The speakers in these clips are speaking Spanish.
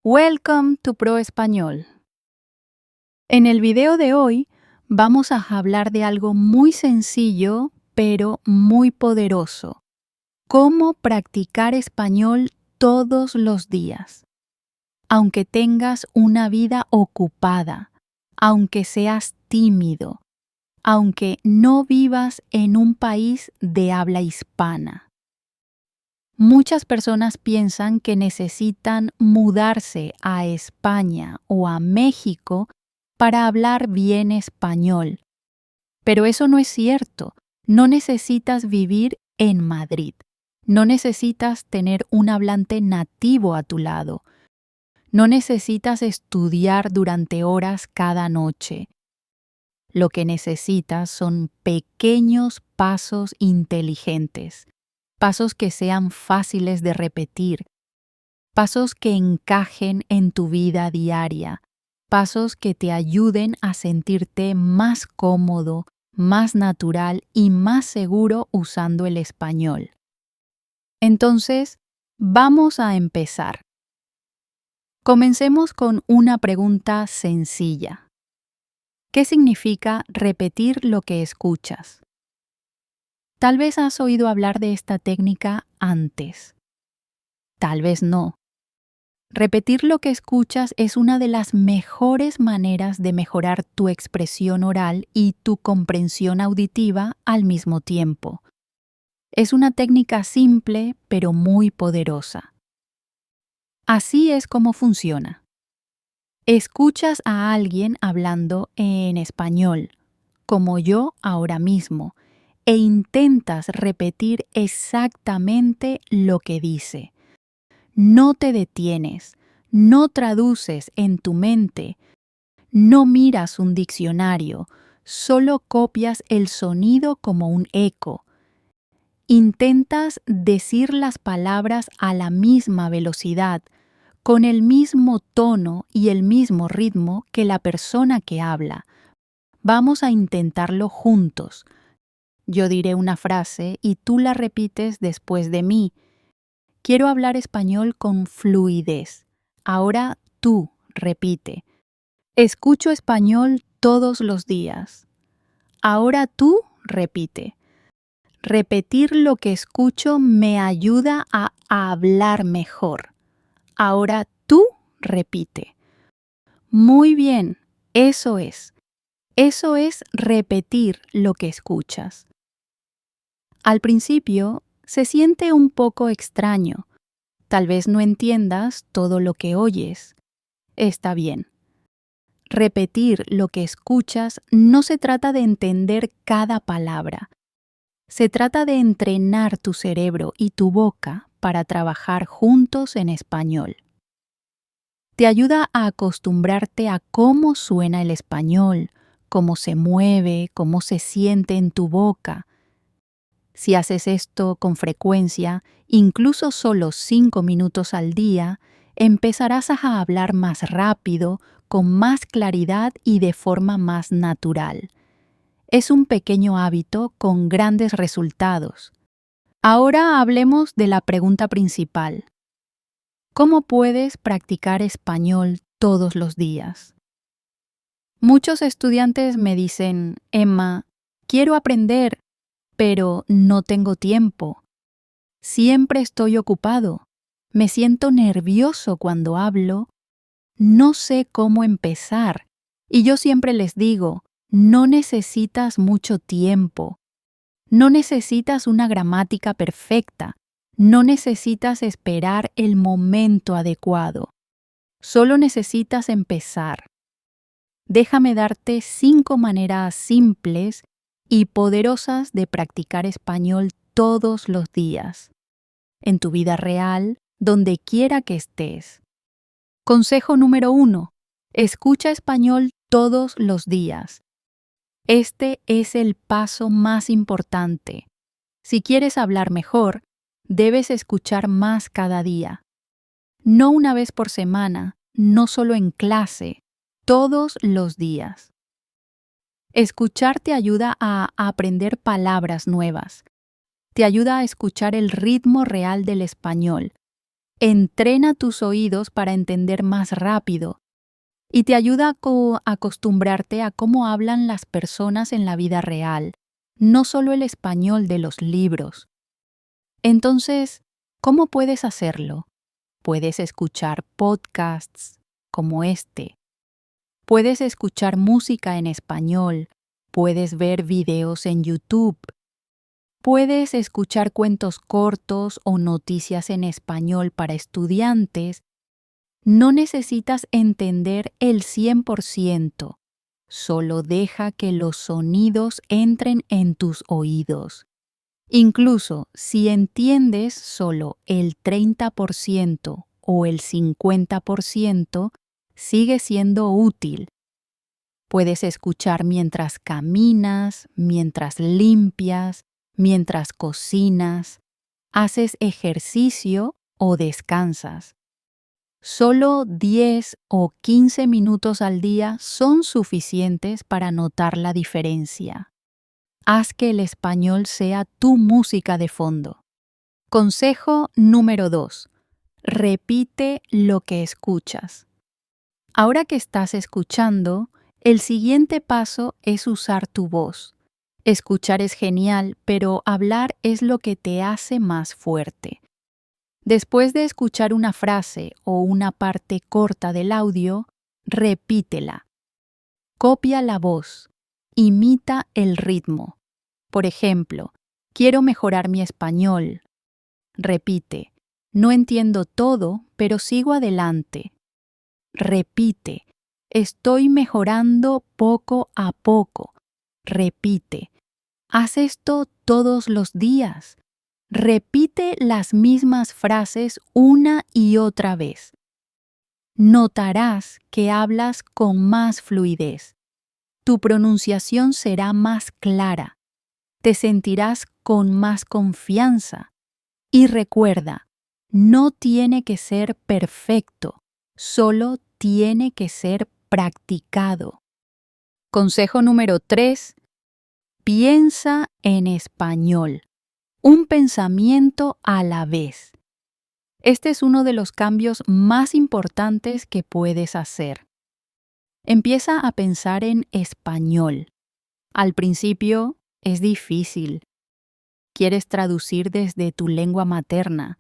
Welcome to Pro Español. En el video de hoy vamos a hablar de algo muy sencillo pero muy poderoso. Cómo practicar español todos los días. Aunque tengas una vida ocupada, aunque seas tímido, aunque no vivas en un país de habla hispana. Muchas personas piensan que necesitan mudarse a España o a México para hablar bien español. Pero eso no es cierto. No necesitas vivir en Madrid. No necesitas tener un hablante nativo a tu lado. No necesitas estudiar durante horas cada noche. Lo que necesitas son pequeños pasos inteligentes. Pasos que sean fáciles de repetir, pasos que encajen en tu vida diaria, pasos que te ayuden a sentirte más cómodo, más natural y más seguro usando el español. Entonces, vamos a empezar. Comencemos con una pregunta sencilla. ¿Qué significa repetir lo que escuchas? Tal vez has oído hablar de esta técnica antes. Tal vez no. Repetir lo que escuchas es una de las mejores maneras de mejorar tu expresión oral y tu comprensión auditiva al mismo tiempo. Es una técnica simple pero muy poderosa. Así es como funciona. Escuchas a alguien hablando en español, como yo ahora mismo, e intentas repetir exactamente lo que dice. No te detienes, no traduces en tu mente, no miras un diccionario, solo copias el sonido como un eco. Intentas decir las palabras a la misma velocidad, con el mismo tono y el mismo ritmo que la persona que habla. Vamos a intentarlo juntos. Yo diré una frase y tú la repites después de mí. Quiero hablar español con fluidez. Ahora tú repite. Escucho español todos los días. Ahora tú repite. Repetir lo que escucho me ayuda a hablar mejor. Ahora tú repite. Muy bien, eso es. Eso es repetir lo que escuchas. Al principio se siente un poco extraño. Tal vez no entiendas todo lo que oyes. Está bien. Repetir lo que escuchas no se trata de entender cada palabra. Se trata de entrenar tu cerebro y tu boca para trabajar juntos en español. Te ayuda a acostumbrarte a cómo suena el español, cómo se mueve, cómo se siente en tu boca. Si haces esto con frecuencia, incluso solo 5 minutos al día, empezarás a hablar más rápido, con más claridad y de forma más natural. Es un pequeño hábito con grandes resultados. Ahora hablemos de la pregunta principal. ¿Cómo puedes practicar español todos los días? Muchos estudiantes me dicen, Emma, quiero aprender, pero no tengo tiempo. Siempre estoy ocupado. Me siento nervioso cuando hablo. No sé cómo empezar. Y yo siempre les digo, no necesitas mucho tiempo. No necesitas una gramática perfecta. No necesitas esperar el momento adecuado. Solo necesitas empezar. Déjame darte 5 maneras simples y poderosas de practicar español todos los días, en tu vida real, donde quiera que estés. Consejo número 1. Escucha español todos los días. Este es el paso más importante. Si quieres hablar mejor, debes escuchar más cada día. No una vez por semana, no solo en clase, todos los días. Escuchar te ayuda a aprender palabras nuevas. Te ayuda a escuchar el ritmo real del español. Entrena tus oídos para entender más rápido y te ayuda a acostumbrarte a cómo hablan las personas en la vida real, no solo el español de los libros. Entonces, ¿cómo puedes hacerlo? Puedes escuchar podcasts como este. Puedes escuchar música en español. Puedes ver videos en YouTube. Puedes escuchar cuentos cortos o noticias en español para estudiantes. No necesitas entender el 100%. Solo deja que los sonidos entren en tus oídos. Incluso si entiendes solo el 30% o el 50%, sigue siendo útil. Puedes escuchar mientras caminas, mientras limpias, mientras cocinas, haces ejercicio o descansas. Solo 10 o 15 minutos al día son suficientes para notar la diferencia. Haz que el español sea tu música de fondo. Consejo número 2. Repite lo que escuchas. Ahora que estás escuchando, el siguiente paso es usar tu voz. Escuchar es genial, pero hablar es lo que te hace más fuerte. Después de escuchar una frase o una parte corta del audio, repítela. Copia la voz. Imita el ritmo. Por ejemplo, quiero mejorar mi español. Repite, no entiendo todo, pero sigo adelante. Repite, estoy mejorando poco a poco. Repite, haz esto todos los días. Repite las mismas frases una y otra vez. Notarás que hablas con más fluidez. Tu pronunciación será más clara. Te sentirás con más confianza. Y recuerda, no tiene que ser perfecto, solo tiene que ser practicado. Consejo número 3. Piensa en español. Un pensamiento a la vez. Este es uno de los cambios más importantes que puedes hacer. Empieza a pensar en español. Al principio es difícil. Quieres traducir desde tu lengua materna.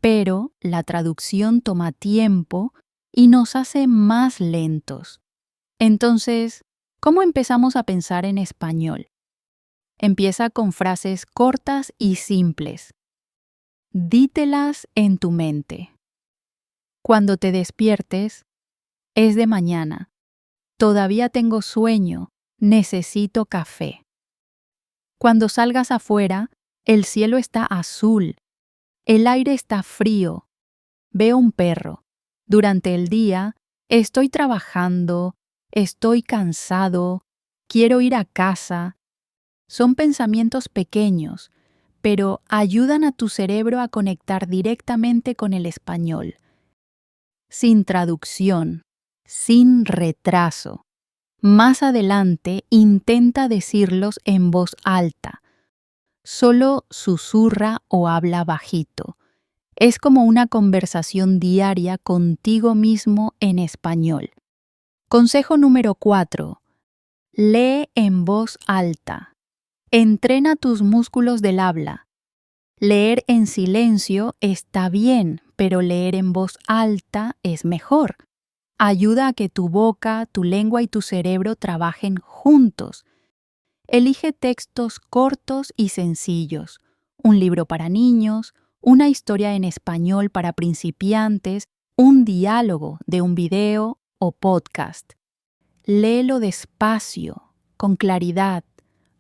Pero la traducción toma tiempo y nos hace más lentos. Entonces, ¿cómo empezamos a pensar en español? Empieza con frases cortas y simples. Dítelas en tu mente. Cuando te despiertes, es de mañana. Todavía tengo sueño. Necesito café. Cuando salgas afuera, el cielo está azul. El aire está frío. Veo un perro. Durante el día, estoy trabajando, estoy cansado, quiero ir a casa. Son pensamientos pequeños, pero ayudan a tu cerebro a conectar directamente con el español. Sin traducción, sin retraso. Más adelante, intenta decirlos en voz alta. Solo susurra o habla bajito. Es como una conversación diaria contigo mismo en español. Consejo número 4. Lee en voz alta. Entrena tus músculos del habla. Leer en silencio está bien, pero leer en voz alta es mejor. Ayuda a que tu boca, tu lengua y tu cerebro trabajen juntos. Elige textos cortos y sencillos, un libro para niños, una historia en español para principiantes, un diálogo de un video o podcast. Léelo despacio, con claridad.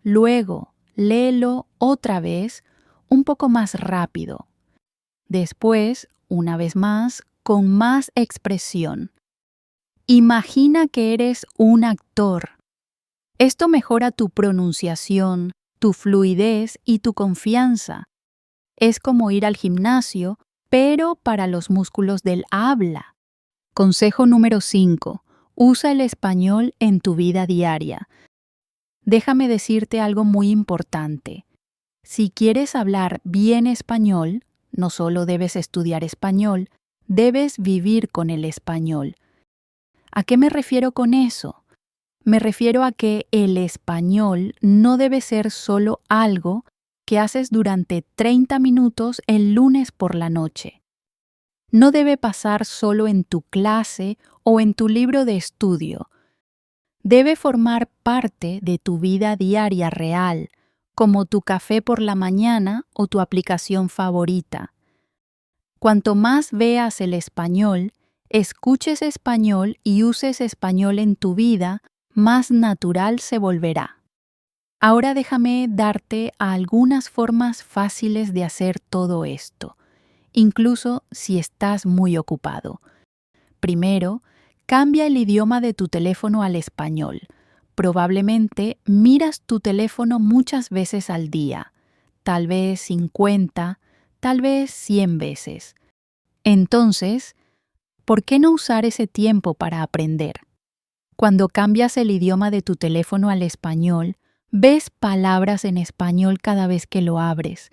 Luego, léelo otra vez, un poco más rápido. Después, una vez más, con más expresión. Imagina que eres un actor. Esto mejora tu pronunciación, tu fluidez y tu confianza. Es como ir al gimnasio, pero para los músculos del habla. Consejo número 5. Usa el español en tu vida diaria. Déjame decirte algo muy importante. Si quieres hablar bien español, No solo debes estudiar español, debes vivir con el español. ¿A qué me refiero con eso? Me refiero a que el español no debe ser solo algo que haces durante 30 minutos el lunes por la noche. No debe pasar solo en tu clase o en tu libro de estudio. Debe formar parte de tu vida diaria real, como tu café por la mañana o tu aplicación favorita. Cuanto más veas el español, escuches español y uses español en tu vida, más natural se volverá. Ahora déjame darte algunas formas fáciles de hacer todo esto, incluso si estás muy ocupado. Primero, cambia el idioma de tu teléfono al español. Probablemente miras tu teléfono muchas veces al día, tal vez 50, tal vez 100 veces. Entonces, ¿por qué no usar ese tiempo para aprender? Cuando cambias el idioma de tu teléfono al español, ves palabras en español cada vez que lo abres.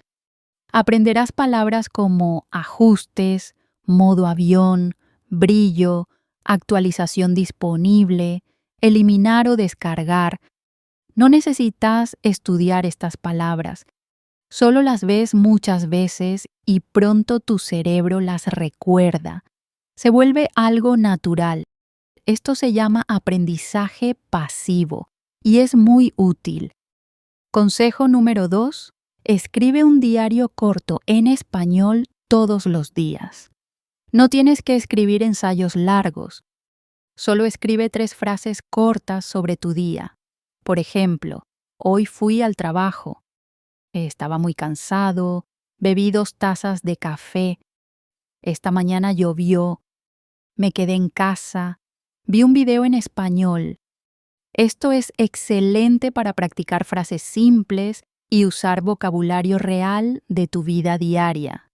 Aprenderás palabras como ajustes, modo avión, brillo, actualización disponible, eliminar o descargar. No necesitas estudiar estas palabras. Solo las ves muchas veces y pronto tu cerebro las recuerda. Se vuelve algo natural. Esto se llama aprendizaje pasivo y es muy útil. Consejo número 2. Escribe un diario corto en español todos los días. No tienes que escribir ensayos largos. Solo escribe 3 frases cortas sobre tu día. Por ejemplo, hoy fui al trabajo. Estaba muy cansado. Bebí 2 tazas de café. Esta mañana llovió. Me quedé en casa. Vi un video en español. Esto es excelente para practicar frases simples y usar vocabulario real de tu vida diaria.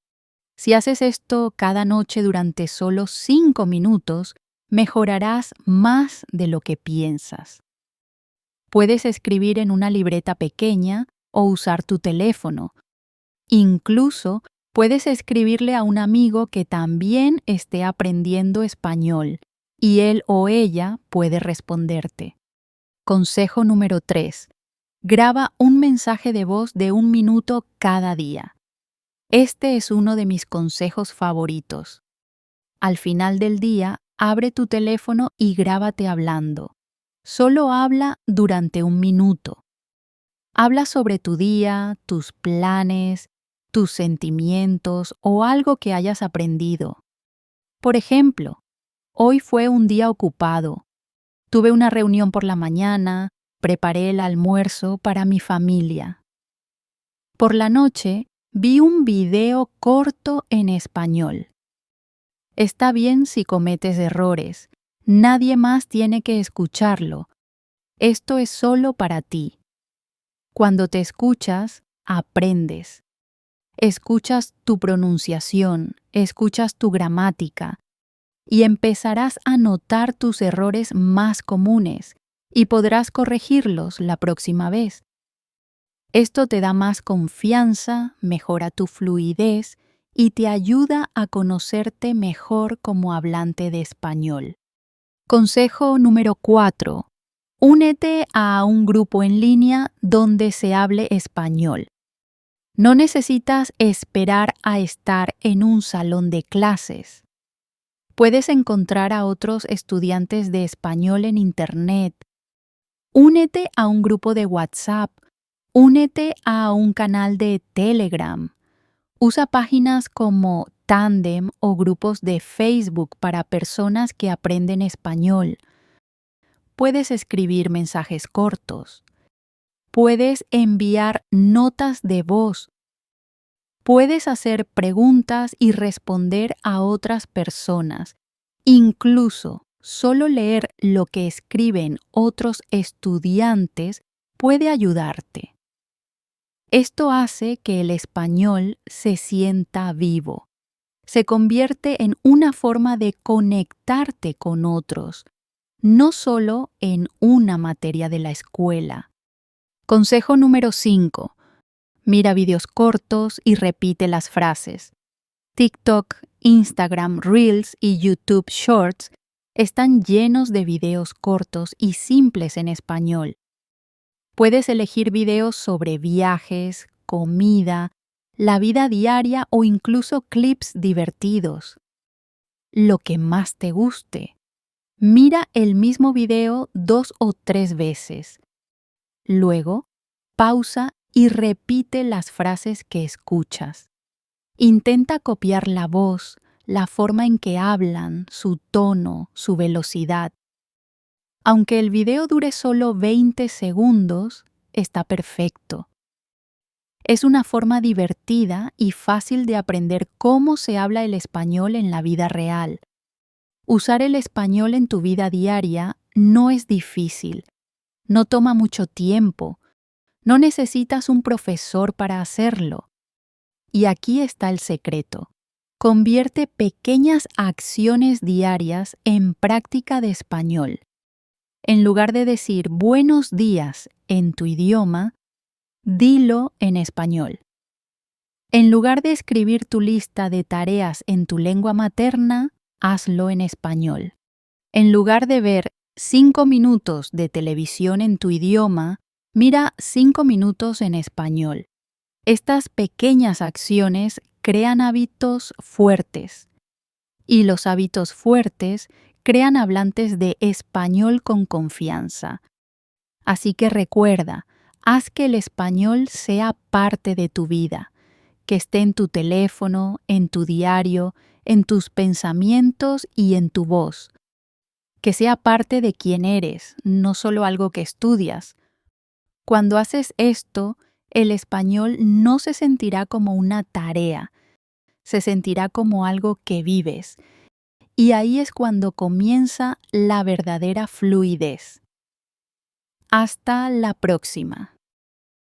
Si haces esto cada noche durante solo 5 minutos, mejorarás más de lo que piensas. Puedes escribir en una libreta pequeña o usar tu teléfono. Incluso puedes escribirle a un amigo que también esté aprendiendo español y él o ella puede responderte. Consejo número 3. Graba un mensaje de voz de 1 minuto cada día. Este es uno de mis consejos favoritos. Al final del día, abre tu teléfono y grábate hablando. Solo habla durante 1 minuto. Habla sobre tu día, tus planes, tus sentimientos o algo que hayas aprendido. Por ejemplo, hoy fue un día ocupado. Tuve una reunión por la mañana, preparé el almuerzo para mi familia. Por la noche, vi un video corto en español. Está bien si cometes errores. Nadie más tiene que escucharlo. Esto es solo para ti. Cuando te escuchas, aprendes. Escuchas tu pronunciación, escuchas tu gramática y empezarás a notar tus errores más comunes y podrás corregirlos la próxima vez. Esto te da más confianza, mejora tu fluidez y te ayuda a conocerte mejor como hablante de español. Consejo número 4. Únete a un grupo en línea donde se hable español. No necesitas esperar a estar en un salón de clases. Puedes encontrar a otros estudiantes de español en Internet. Únete a un grupo de WhatsApp. Únete a un canal de Telegram. Usa páginas como Tandem o grupos de Facebook para personas que aprenden español. Puedes escribir mensajes cortos. Puedes enviar notas de voz. Puedes hacer preguntas y responder a otras personas. Incluso solo leer lo que escriben otros estudiantes puede ayudarte. Esto hace que el español se sienta vivo. Se convierte en una forma de conectarte con otros, no solo en una materia de la escuela. Consejo número 5. Mira videos cortos y repite las frases. TikTok, Instagram Reels y YouTube Shorts están llenos de videos cortos y simples en español. Puedes elegir videos sobre viajes, comida, la vida diaria o incluso clips divertidos. Lo que más te guste. Mira el mismo video 2 o 3 veces. Luego, pausa y repite las frases que escuchas. Intenta copiar la voz, la forma en que hablan, su tono, su velocidad. Aunque el video dure solo 20 segundos, está perfecto. Es una forma divertida y fácil de aprender cómo se habla el español en la vida real. Usar el español en tu vida diaria no es difícil, no toma mucho tiempo, no necesitas un profesor para hacerlo. Y aquí está el secreto. Convierte pequeñas acciones diarias en práctica de español. En lugar de decir buenos días en tu idioma, dilo en español. En lugar de escribir tu lista de tareas en tu lengua materna, hazlo en español. En lugar de ver 5 minutos de televisión en tu idioma, mira 5 minutos en español. Estas pequeñas acciones crean hábitos fuertes. Y los hábitos fuertes crean hablantes de español con confianza. Así que recuerda, haz que el español sea parte de tu vida, que esté en tu teléfono, en tu diario, en tus pensamientos y en tu voz. Que sea parte de quién eres, no solo algo que estudias. Cuando haces esto, el español no se sentirá como una tarea, se sentirá como algo que vives. Y ahí es cuando comienza la verdadera fluidez. Hasta la próxima.